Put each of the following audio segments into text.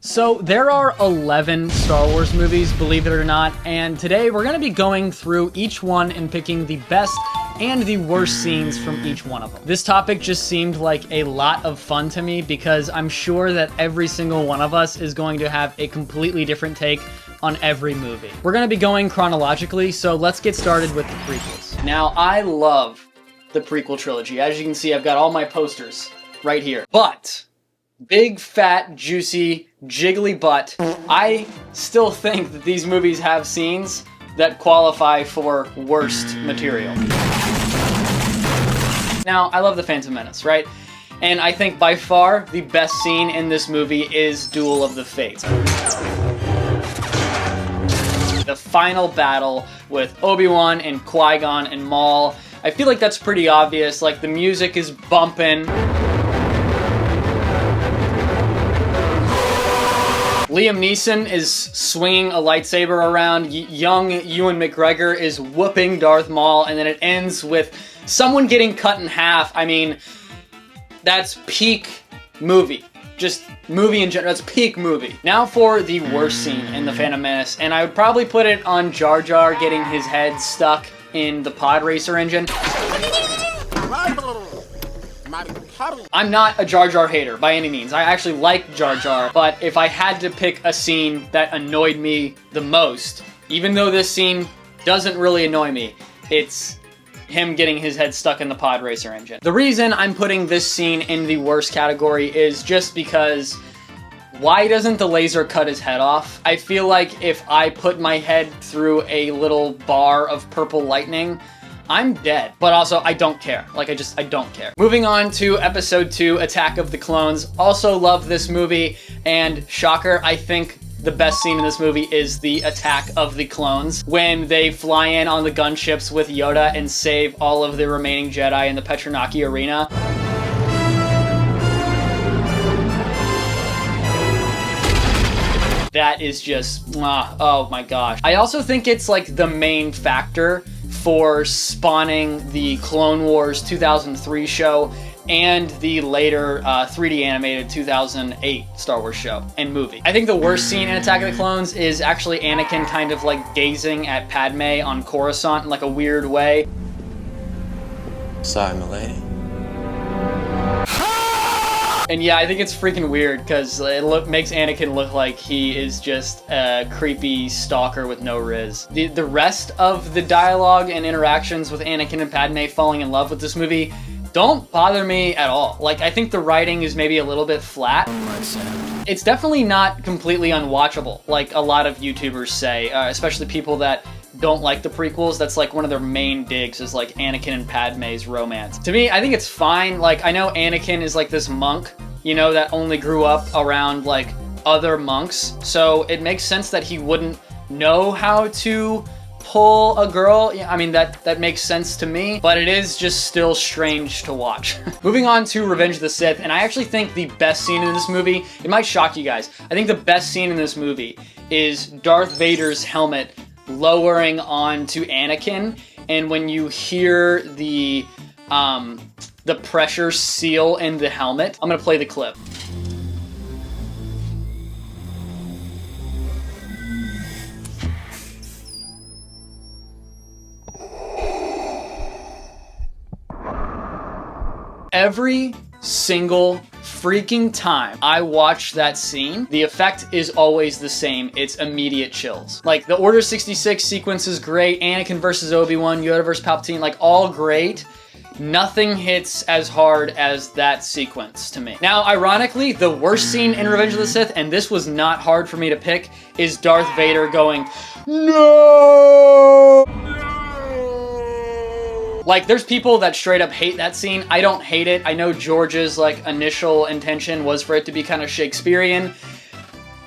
So there are 11 Star Wars movies, believe it or not, and today we're going to be going through each one and picking the best and the worst scenes from each one of them. This topic just seemed like a lot of fun to me because I'm sure that every single one of us is going to have a completely different take on every movie. We're going to be going chronologically, so let's get started with the prequels. Now, I love the prequel trilogy. As you can see, I've got all my posters right here. But big, fat, juicy, jiggly butt, I still think that these movies have scenes that qualify for worst material. Now, I love The Phantom Menace, right? And I think by far the best scene in this movie is Duel of the Fates. The final battle with Obi-Wan and Qui-Gon and Maul. I feel like that's pretty obvious, like the music is bumping. Liam Neeson is swinging a lightsaber around, young Ewan McGregor is whooping Darth Maul, and then it ends with someone getting cut in half. I mean, that's peak movie. Just movie in general, that's peak movie. Now for the worst scene in The Phantom Menace, and I would probably put it on Jar Jar getting his head stuck in the pod racer engine. I'm not a Jar Jar hater by any means. I actually like Jar Jar, but if I had to pick a scene that annoyed me the most, even though this scene doesn't really annoy me, it's him getting his head stuck in the pod racer engine. The reason I'm putting this scene in the worst category is just because why doesn't the laser cut his head off? I feel like if I put my head through a little bar of purple lightning, I'm dead. But also, I don't care. Like, I don't care. Moving on to Episode 2, Attack of the Clones. Also love this movie, and shocker, I think the best scene in this movie is the Attack of the Clones, when they fly in on the gunships with Yoda and save all of the remaining Jedi in the Petronaki Arena. That is just, oh my gosh. I also think it's like the main factor for spawning the Clone Wars 2003 show and the later 3D animated 2008 Star Wars show and movie. I think the worst scene in Attack of the Clones is actually Anakin kind of like gazing at Padme on Coruscant in like a weird way. Sorry, milady. And yeah, I think it's freaking weird because it makes Anakin look like he is just a creepy stalker with no riz. The rest of the dialogue and interactions with Anakin and Padme falling in love with this movie don't bother me at all. Like, I think the writing is maybe a little bit flat. It's definitely not completely unwatchable, like a lot of YouTubers say, especially people that don't like the prequels. That's like one of their main digs is like Anakin and Padme's romance. To me, I think it's fine. Like, I know Anakin is like this monk, you know, that only grew up around like other monks. So it makes sense that he wouldn't know how to pull a girl. I mean, that makes sense to me, but it is just still strange to watch. Moving on to Revenge of the Sith, and I actually think the best scene in this movie, it might shock you guys, I think the best scene in this movie is Darth Vader's helmet lowering onto Anakin, and when you hear the pressure seal in the helmet. I'm gonna play the clip. Every single freaking time I watch that scene, the effect is always the same. It's immediate chills. Like, the Order 66 sequence is great. Anakin versus Obi-Wan, Yoda versus Palpatine, like, all great. Nothing hits as hard as that sequence to me. Now, ironically, the worst scene in Revenge of the Sith, and this was not hard for me to pick, is Darth Vader going, "No!" Like, there's people that straight up hate that scene. I don't hate it. I know George's, like, initial intention was for it to be kind of Shakespearean.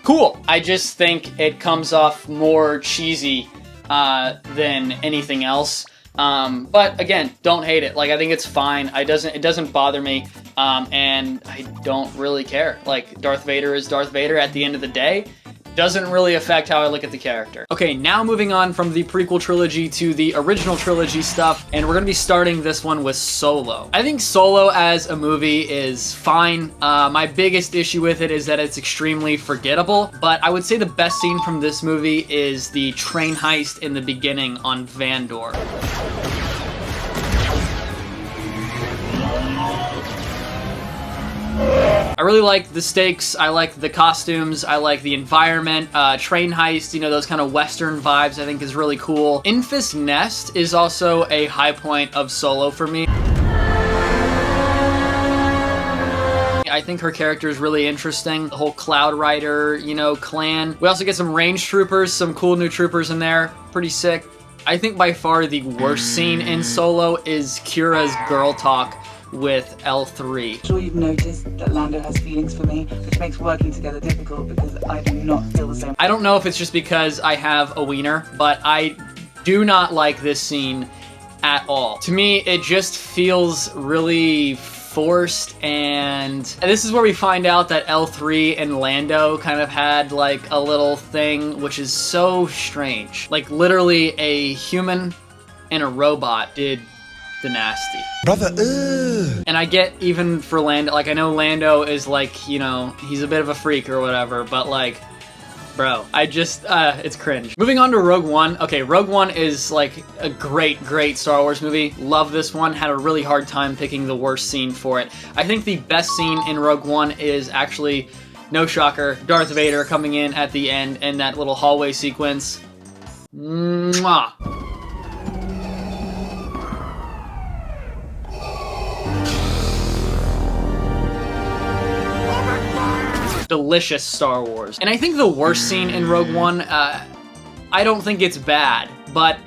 Cool. I just think it comes off more cheesy than anything else. But again, don't hate it. Like, I think it's fine. It doesn't bother me. And I don't really care. Like, Darth Vader is Darth Vader at the end of the day. doesn't really affect how I look at the character. Okay, now moving on from the prequel trilogy to the original trilogy stuff, and we're gonna be starting this one with Solo. I think Solo as a movie is fine. My biggest issue with it is that it's extremely forgettable, but I would say the best scene from this movie is the train heist in the beginning on Vandor. I really like the stakes, I like the costumes, I like the environment, train heist, you know, those kind of Western vibes I think is really cool. Enfys Nest is also a high point of Solo for me. I think her character is really interesting. The whole Cloud Rider, you know, clan. We also get some range troopers, some cool new troopers in there. Pretty sick. I think by far the worst scene in Solo is Kira's girl talk with L3. I'm sure you've noticed that Lando has feelings for me, which makes working together difficult because I do not feel the same. I don't know if it's just because I have a wiener, but I do not like this scene at all. To me, it just feels really forced, and this is where we find out that L3 and Lando kind of had like a little thing, which is so strange. Like literally a human and a robot did the nasty. Brother, ugh. And I get even for Lando, like I know Lando is like, you know, he's a bit of a freak or whatever, but like, bro, I just, it's cringe. Moving on to Rogue One. Okay, Rogue One is like a great Star Wars movie. Love this one. Had a really hard time picking the worst scene for it. I think the best scene in Rogue One is actually, no shocker, Darth Vader coming in at the end and that little hallway sequence. Mwah. Delicious Star Wars. And I think the worst scene in Rogue One, I don't think it's bad, but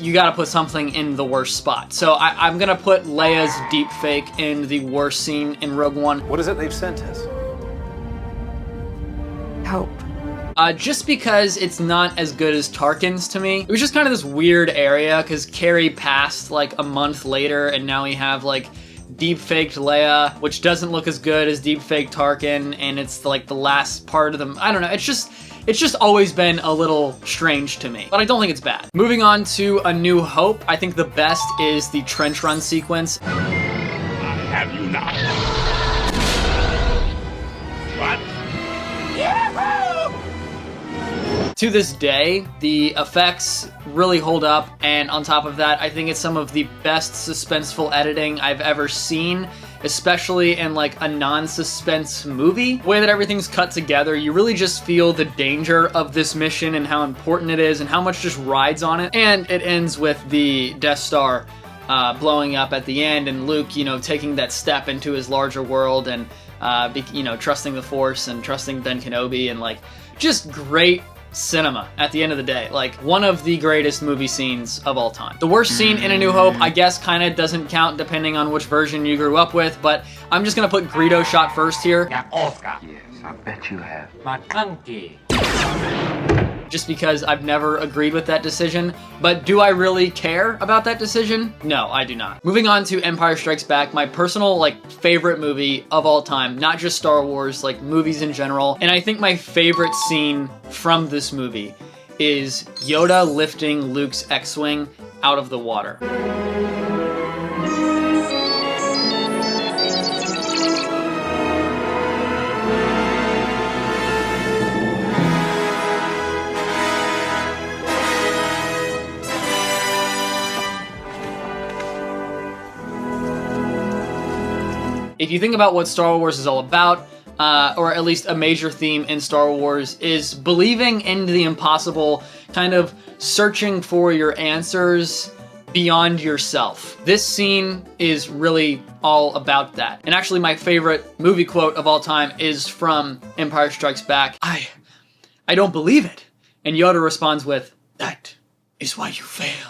you gotta put something in the worst spot. So I'm gonna put Leia's deepfake in the worst scene in Rogue One. What is it they've sent us? Help. Just because it's not as good as Tarkin's to me. It was just kind of this weird area, because Carrie passed like a month later, and now we have like deep-faked Leia, which doesn't look as good as deep-faked Tarkin, and it's like the last part of them. I don't know, it's just always been a little strange to me, but I don't think it's bad. Moving on to A New Hope, I think the best is the trench run sequence. Have you not? What? To this day, the effects really hold up, and on top of that, I think it's some of the best suspenseful editing I've ever seen, especially in like a non-suspense movie. The way that everything's cut together, you really just feel the danger of this mission and how important it is and how much just rides on it. And it ends with the Death Star blowing up at the end, and Luke, you know, taking that step into his larger world and, you know, trusting the Force and trusting Ben Kenobi, and like, just great cinema at the end of the day. Like, one of the greatest movie scenes of all time. The worst scene in A New Hope, I guess, kind of doesn't count depending on which version you grew up with, but I'm just gonna put Greedo shot first here. Yeah, Oscar. Yes, I bet you have. McClunky. Just because I've never agreed with that decision. But do I really care about that decision? No, I do not. Moving on to Empire Strikes Back, my personal like favorite movie of all time, not just Star Wars, like movies in general. And I think my favorite scene from this movie is Yoda lifting Luke's X-Wing out of the water. If you think about what Star Wars is all about, or at least a major theme in Star Wars, is believing in the impossible, kind of searching for your answers beyond yourself. This scene is really all about that. And actually my favorite movie quote of all time is from Empire Strikes Back. I don't believe it. And Yoda responds with, "That is why you fail."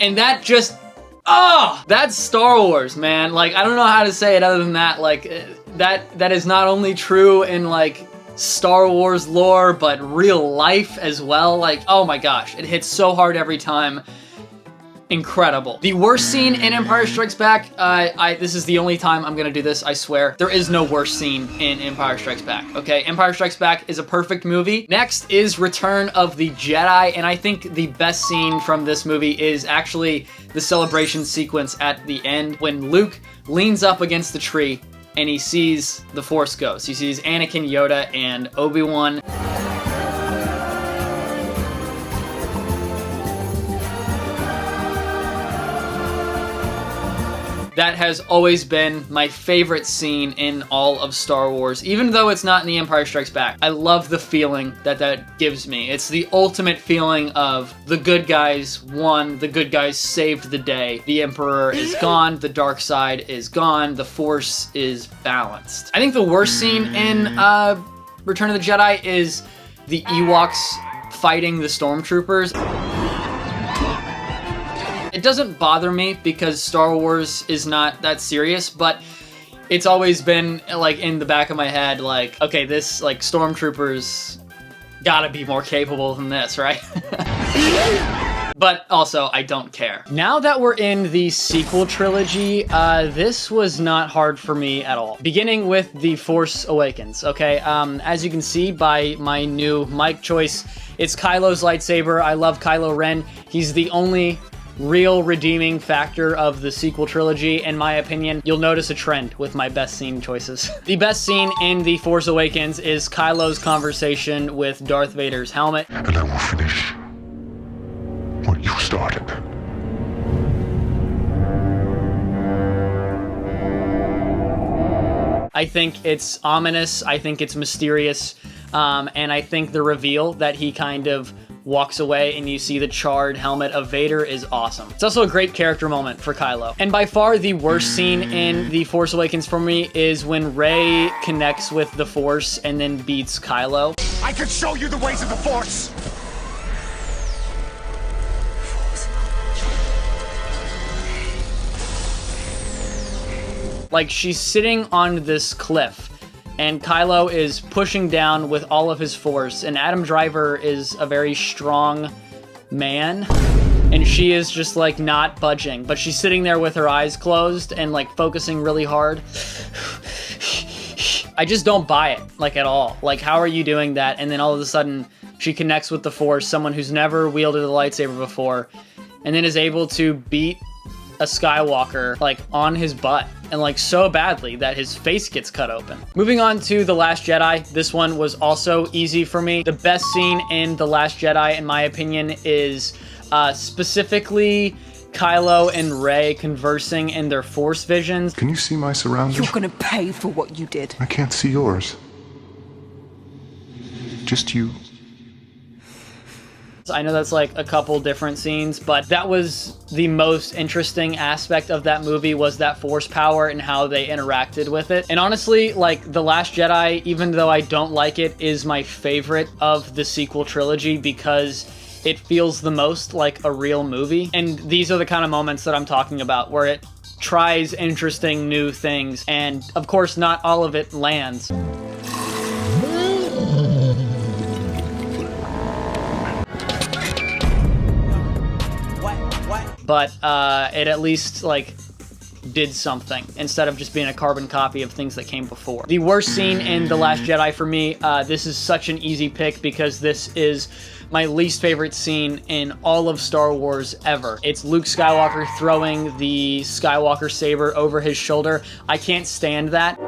And that just, that's Star Wars, man. Like, I don't know how to say it other than that. Like, that is not only true in, like, Star Wars lore, but real life as well. Like, oh my gosh, it hits so hard every time. incredible. The worst scene in Empire Strikes Back, this is the only time I'm gonna do this, I swear. There is no worst scene in Empire Strikes Back, okay? Empire Strikes Back is a perfect movie. Next is Return of the Jedi, and I think the best scene from this movie is actually the celebration sequence at the end when Luke leans up against the tree and he sees the Force Ghost. He sees Anakin, Yoda, and Obi-Wan. That has always been my favorite scene in all of Star Wars, even though it's not in The Empire Strikes Back. I love the feeling that that gives me. It's the ultimate feeling of the good guys won, the good guys saved the day. The Emperor is gone, the dark side is gone, the Force is balanced. I think the worst scene in Return of the Jedi is the Ewoks fighting the Stormtroopers. It doesn't bother me because Star Wars is not that serious, but it's always been like in the back of my head, like, okay, this like Stormtroopers gotta be more capable than this, right? But also, I don't care. Now that we're in the sequel trilogy, this was not hard for me at all. Beginning with The Force Awakens, okay? As you can see by my new mic choice, it's Kylo's lightsaber. I love Kylo Ren. He's the only real redeeming factor of the sequel trilogy, in my opinion. You'll notice a trend with my best scene choices. The best scene in The Force Awakens is Kylo's conversation with Darth Vader's helmet. And I will finish what you started. I think it's ominous, I think it's mysterious, and I think the reveal that he kind of walks away and you see the charred helmet of Vader is awesome. It's also a great character moment for Kylo. And by far the worst scene in The Force Awakens for me is when Rey connects with the Force and then beats Kylo. I could show you the ways of the Force! Like, she's sitting on this cliff and Kylo is pushing down with all of his force, and Adam Driver is a very strong man, and she is just like not budging, but she's sitting there with her eyes closed and like focusing really hard. I just don't buy it, like, at all. Like, how are you doing that? And then all of a sudden she connects with the Force, someone who's never wielded a lightsaber before, and then is able to beat a Skywalker like on his butt, and like so badly that his face gets cut open. Moving on to The Last Jedi, this one was also easy for me. The best scene in The Last Jedi, in my opinion, is specifically Kylo and Rey conversing in their Force visions. Can you see my surroundings? You're gonna pay for what you did. I can't see yours. Just you. I know that's like a couple different scenes, but that was the most interesting aspect of that movie, was that Force power and how they interacted with it. And honestly, like, The Last Jedi, even though I don't like it, is my favorite of the sequel trilogy because it feels the most like a real movie. And these are the kind of moments that I'm talking about, where it tries interesting new things, and of course not all of it lands. But it at least like did something instead of just being a carbon copy of things that came before. The worst scene in The Last Jedi for me, this is such an easy pick because this is my least favorite scene in all of Star Wars ever. It's Luke Skywalker throwing the Skywalker saber over his shoulder. I can't stand that.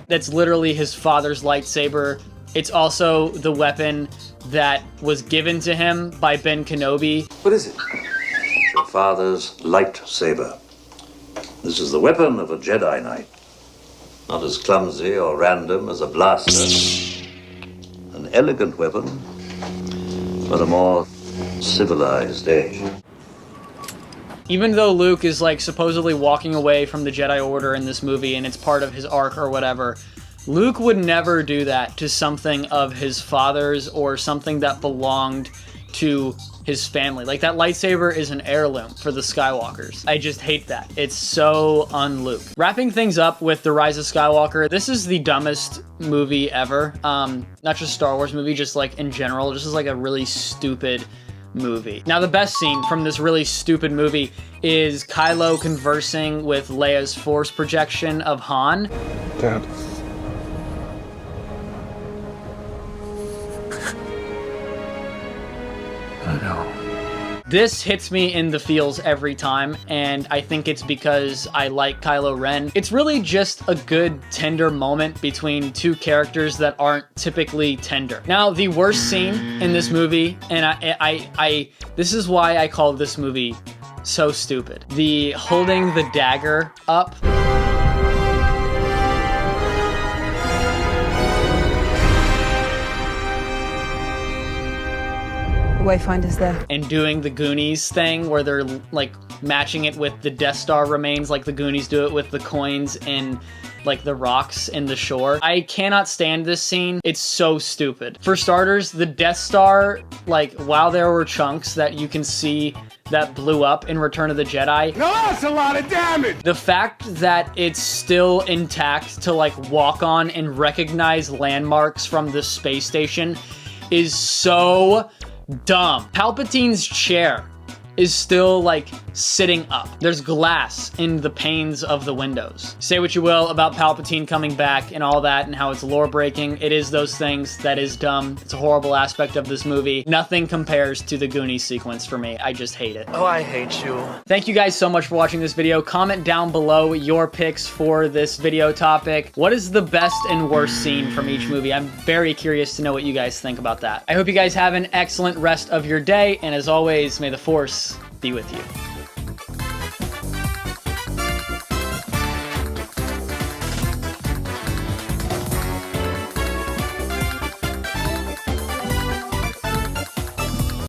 That's literally his father's lightsaber. It's also the weapon that was given to him by Ben Kenobi. What is it? Your father's lightsaber. This is the weapon of a Jedi Knight. Not as clumsy or random as a blaster. An elegant weapon for a more civilized age. Even though Luke is like supposedly walking away from the Jedi Order in this movie and it's part of his arc or whatever, Luke would never do that to something of his father's or something that belonged to his family. Like, that lightsaber is an heirloom for the Skywalkers. I just hate that. It's so un-Luke. Wrapping things up with The Rise of Skywalker, this is the dumbest movie ever. Not just Star Wars movie, just like in general. This is like a really stupid movie. Now, the best scene from this really stupid movie is Kylo conversing with Leia's force projection of Han. Dad. I know. This hits me in the feels every time, and I think it's because I like Kylo Ren. It's really just a good, tender moment between two characters that aren't typically tender. Now, the worst scene in this movie, and this is why I call this movie so stupid. The holding the dagger up. Wayfinder's there. And doing the Goonies thing where they're like matching it with the Death Star remains, like the Goonies do it with the coins and like the rocks in the shore. I cannot stand this scene. It's so stupid. For starters, the Death Star, like, while there were chunks that you can see that blew up in Return of the Jedi. Now that's a lot of damage! The fact that it's still intact to like walk on and recognize landmarks from the space station is so dumb. Palpatine's chair is still like sitting up. There's glass in the panes of the windows. Say what you will about Palpatine coming back and all that and how it's lore breaking. It is those things. That is dumb. It's a horrible aspect of this movie. Nothing compares to the Goonies sequence for me. I just hate it. Oh, I hate you. Thank you guys so much for watching this video. Comment down below your picks for this video topic. What is the best and worst scene from each movie? I'm very curious to know what you guys think about that. I hope you guys have an excellent rest of your day, and as always, may the Force be with you.